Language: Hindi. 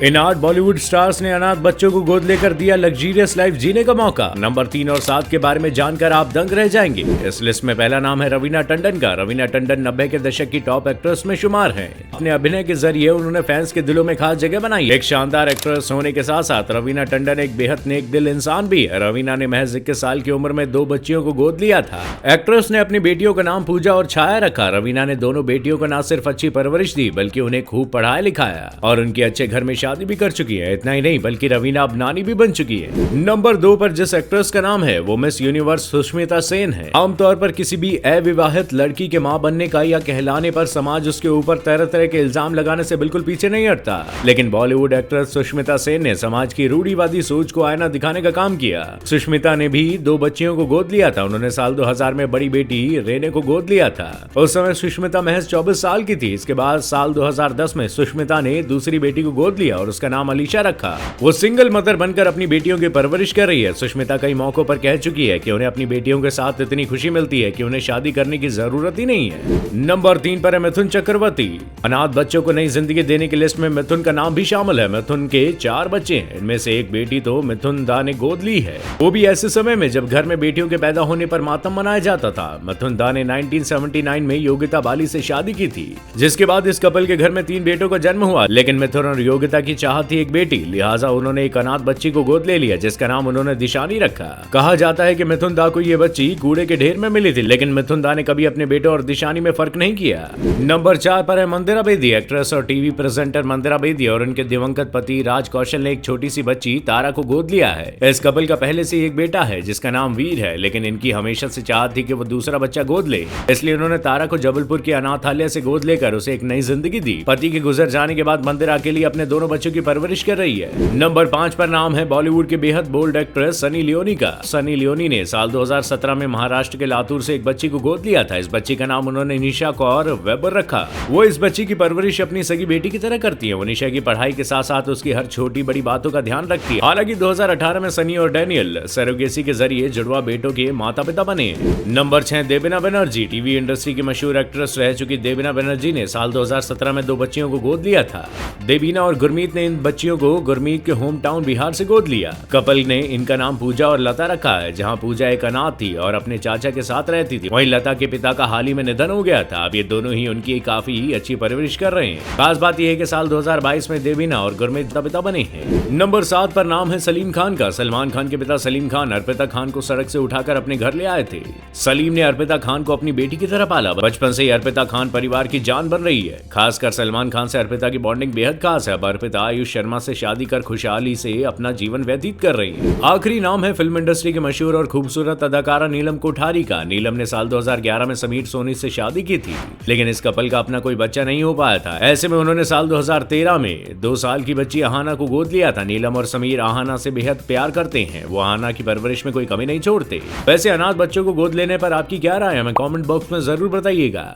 इन 8 बॉलीवुड स्टार्स ने अनाथ बच्चों को गोद लेकर दिया लग्जरियस लाइफ जीने का मौका। नंबर 3 और 7 के बारे में जानकर आप दंग रह जाएंगे। इस लिस्ट में पहला नाम है रवीना टंडन का। रवीना टंडन 90 के दशक की टॉप एक्ट्रेस में शुमार हैं। अपने अभिनय के जरिए उन्होंने फैंस के दिलों में खास जगह बनाई। एक शानदार एक्ट्रेस होने के साथ साथ रवीना टंडन एक बेहद नेक दिल इंसान भी है। रवीना ने महज 21 साल की उम्र में 2 बच्चियों को गोद लिया था। एक्ट्रेस ने अपनी बेटियों का नाम पूजा और छाया रखा। रवीना ने दोनों बेटियों को न सिर्फ अच्छी परवरिश दी बल्कि उन्हें खूब पढ़ाया लिखाया और उनके अच्छे घर में शादी भी कर चुकी है। इतना ही नहीं बल्कि रवीना अब नानी भी बन चुकी है। नंबर 2 पर जिस एक्ट्रेस का नाम है वो मिस यूनिवर्स सुष्मिता सेन है। आमतौर पर किसी भी अविवाहित लड़की के मां बनने का या कहलाने पर समाज उसके ऊपर तरह तरह के इल्जाम लगाने से बिल्कुल पीछे नहीं हटता, लेकिन बॉलीवुड एक्ट्रेस सुष्मिता सेन ने समाज की रूढ़िवादी सोच को आईना दिखाने का काम किया। सुष्मिता ने भी 2 बच्चियों को गोद लिया था। उन्होंने साल 2000 में बड़ी बेटी रेने को गोद लिया था। उस समय सुष्मिता महज 24 साल की थी। इसके बाद साल 2010 में सुष्मिता ने दूसरी बेटी को गोद लिया और उसका नाम अलीशा रखा। वो सिंगल मदर बनकर अपनी बेटियों की परवरिश कर रही है। सुष्मिता कई मौकों पर कह चुकी है कि उन्हें अपनी बेटियों के साथ इतनी खुशी मिलती है कि उन्हें शादी करने की जरूरत ही नहीं है। नंबर 3 पर है मिथुन चक्रवर्ती। अनाथ बच्चों को नई जिंदगी देने की लिस्ट में मिथुन का नाम भी शामिल है। मिथुन के 4 बच्चे हैं। इनमें से एक बेटी तो मिथुन दा ने गोद ली है, वो भी ऐसे समय में जब घर में बेटियों के पैदा होने पर मातम मनाया जाता था। मिथुन दा ने 1979 में योगिता बाली से शादी की थी, जिसके बाद इस कपल के घर में 3 बेटों का जन्म हुआ। लेकिन मिथुन और योगिता की चाहत थी एक बेटी, लिहाजा उन्होंने एक अनाथ बच्ची को गोद ले लिया जिसका नाम उन्होंने दिशानी रखा। कहा जाता है कि मिथुन दा को ये बच्ची कूड़े के ढेर में मिली थी, लेकिन मिथुन दा ने कभी अपने बेटों और दिशानी में फर्क नहीं किया। नंबर 4 पर है मंदिरा बेदी। एक्ट्रेस और टीवी प्रेजेंटर मंदिरा बेदी और उनके दिवंगत पति राज कौशल ने एक छोटी सी बच्ची तारा को गोद लिया है। इस कपल का पहले से एक बेटा है जिसका नाम वीर है, लेकिन इनकी हमेशा से चाहत थी कि वो दूसरा बच्चा गोद ले, इसलिए उन्होंने तारा को जबलपुर के अनाथालय से गोद लेकर उसे एक नई जिंदगी दी। पति के गुजर जाने के बाद मंदिरा के लिए अपने दोनों बच्चों की परवरिश कर रही है। नंबर 5 पर नाम है बॉलीवुड के बेहद बोल्ड एक्ट्रेस सनी लियोनी का। सनी लियोनी ने साल 2017 में महाराष्ट्र के लातूर से एक बच्ची को गोद लिया था। इस बच्ची का नाम उन्होंने निशा कौर वेबर रखा। वो इस बच्ची की परवरिश अपनी सगी बेटी की तरह करती है। वो निशा की पढ़ाई के साथ साथ उसकी हर छोटी बड़ी बातों का ध्यान रखती है। हालांकि 2018 में सनी और डैनियल सरोगेसी के जरिए जुड़वा बेटों के माता पिता बने। Number 6 Debina Banerjee. TV industry की मशहूर एक्ट्रेस रह चुकी देबिना बनर्जी ने साल 2017 में 2 बच्चियों को गोद लिया था। देबिना और गुरमीत ने इन बच्चियों को गुरमीत के होम टाउन बिहार से गोद लिया। कपल ने इनका नाम पूजा और लता रखा है। जहां पूजा एक अनाथ थी और अपने चाचा के साथ रहती थी, वहीं लता के पिता का हाल ही में निधन हो गया था। अब ये दोनों ही उनकी काफी अच्छी परवरिश कर रहे हैं। खास बात यह है कि साल 2022 में देबिना और गुरमीत पिता बने हैं। नंबर 7 पर नाम है सलीम खान का। सलमान खान के पिता सलीम खान अर्पिता खान को सड़क से उठाकर अपने घर ले आए थे। सलीम ने अर्पिता खान को अपनी बेटी की तरह पाला। बचपन से ही अर्पिता खान परिवार की जान बन रही है। खासकर सलमान खान से अर्पिता की बॉन्डिंग बेहद खास है। अब अर्पिता आयुष शर्मा से शादी कर खुशहाली से अपना जीवन व्यतीत कर रही है। आखिरी नाम है फिल्म इंडस्ट्री के मशहूर और खूबसूरत अदाकारा नीलम कोठारी का। नीलम ने साल 2011 में समीर सोनी से शादी की थी, लेकिन इस कपल का अपना कोई बच्चा नहीं हो पाया था। ऐसे में उन्होंने साल 2013 में 2 साल की बच्ची आहाना को गोद लिया था। नीलम और समीर आहाना से बेहद प्यार करते हैं। वो आहाना की परवरिश में कोई कमी नहीं छोड़ते। वैसे अनाथ बच्चों को गोद लेने पर आपकी क्या राय है, हमें कमेंट बॉक्स में जरूर बताइएगा।